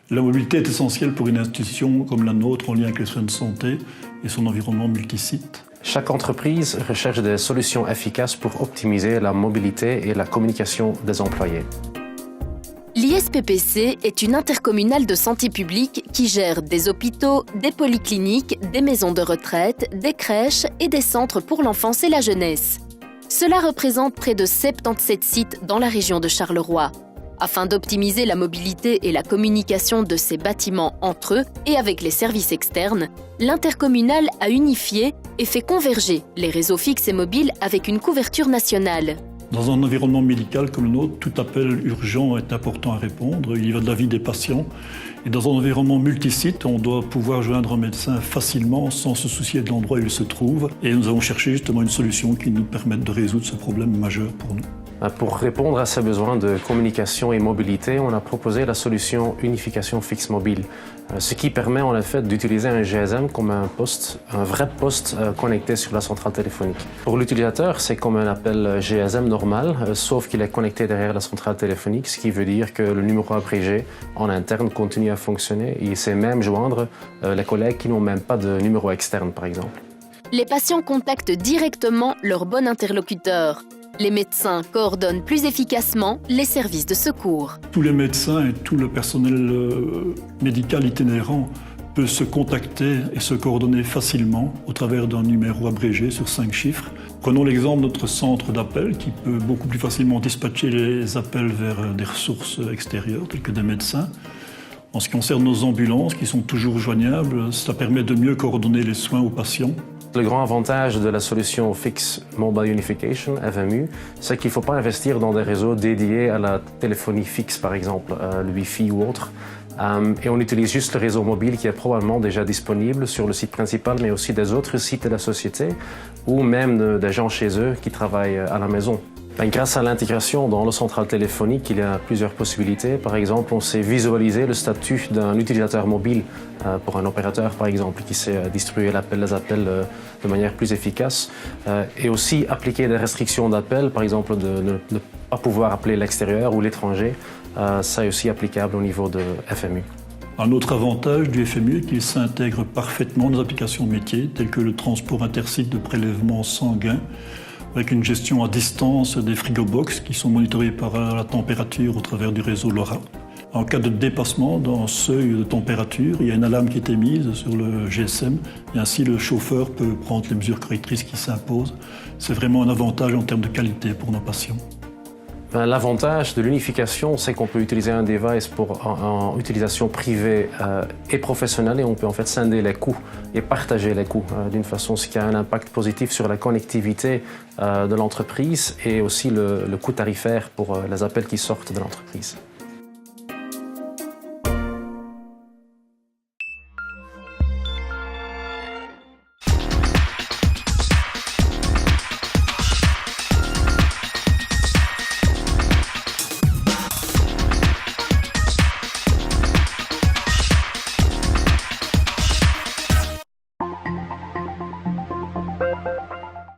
La mobilité est essentielle pour une institution comme la nôtre en lien avec les soins de santé et son environnement multisite. Chaque entreprise recherche des solutions efficaces pour optimiser la mobilité et la communication des employés. L'ISPPC est une intercommunale de santé publique qui gère des hôpitaux, des polycliniques, des maisons de retraite, des crèches et des centres pour l'enfance et la jeunesse. Cela représente près de 77 sites dans la région de Charleroi. Afin d'optimiser la mobilité et la communication de ces bâtiments entre eux et avec les services externes, l'intercommunale a unifié et fait converger les réseaux fixes et mobiles avec une couverture nationale. Dans un environnement médical comme le nôtre, tout appel urgent est important à répondre. Il y va de la vie des patients. Et dans un environnement multisite, on doit pouvoir joindre un médecin facilement sans se soucier de l'endroit où il se trouve. Et nous avons cherché justement une solution qui nous permette de résoudre ce problème majeur pour nous. Pour répondre à ces besoins de communication et mobilité, on a proposé la solution Unification Fixe Mobile, ce qui permet en effet d'utiliser un GSM comme un vrai poste connecté sur la centrale téléphonique. Pour l'utilisateur, c'est comme un appel GSM normal, sauf qu'il est connecté derrière la centrale téléphonique, ce qui veut dire que le numéro abrégé en interne continue à fonctionner et il sait même joindre les collègues qui n'ont même pas de numéro externe, par exemple. Les patients contactent directement leur bon interlocuteur. Les médecins coordonnent plus efficacement les services de secours. Tous les médecins et tout le personnel médical itinérant peut se contacter et se coordonner facilement au travers d'un numéro abrégé sur 5 chiffres. Prenons l'exemple de notre centre d'appel qui peut beaucoup plus facilement dispatcher les appels vers des ressources extérieures telles que des médecins. En ce qui concerne nos ambulances qui sont toujours joignables, ça permet de mieux coordonner les soins aux patients. Le grand avantage de la solution Fixed Mobile Unification, FMU, c'est qu'il ne faut pas investir dans des réseaux dédiés à la téléphonie fixe, par exemple, le Wi-Fi ou autre. Et on utilise juste le réseau mobile qui est probablement déjà disponible sur le site principal, mais aussi des autres sites de la société, ou même des gens chez eux qui travaillent à la maison. Grâce à l'intégration dans le central téléphonique, il y a plusieurs possibilités. Par exemple, on sait visualiser le statut d'un utilisateur mobile pour un opérateur, par exemple, qui sait distribuer les appels de manière plus efficace. Et aussi appliquer des restrictions d'appel, par exemple de ne pas pouvoir appeler l'extérieur ou l'étranger. Ça est aussi applicable au niveau de FMU. Un autre avantage du FMU est qu'il s'intègre parfaitement dans les applications métiers, telles que le transport intersite de prélèvements sanguins, avec une gestion à distance des frigobox qui sont monitorés par la température au travers du réseau LoRa. En cas de dépassement d'un seuil de température, il y a une alarme qui est émise sur le GSM et ainsi le chauffeur peut prendre les mesures correctrices qui s'imposent. C'est vraiment un avantage en termes de qualité pour nos patients. L'avantage de l'unification, c'est qu'on peut utiliser un device en utilisation privée et professionnelle et on peut en fait scinder les coûts et partager les coûts d'une façon, ce qui a un impact positif sur la connectivité de l'entreprise et aussi le coût tarifaire pour les appels qui sortent de l'entreprise.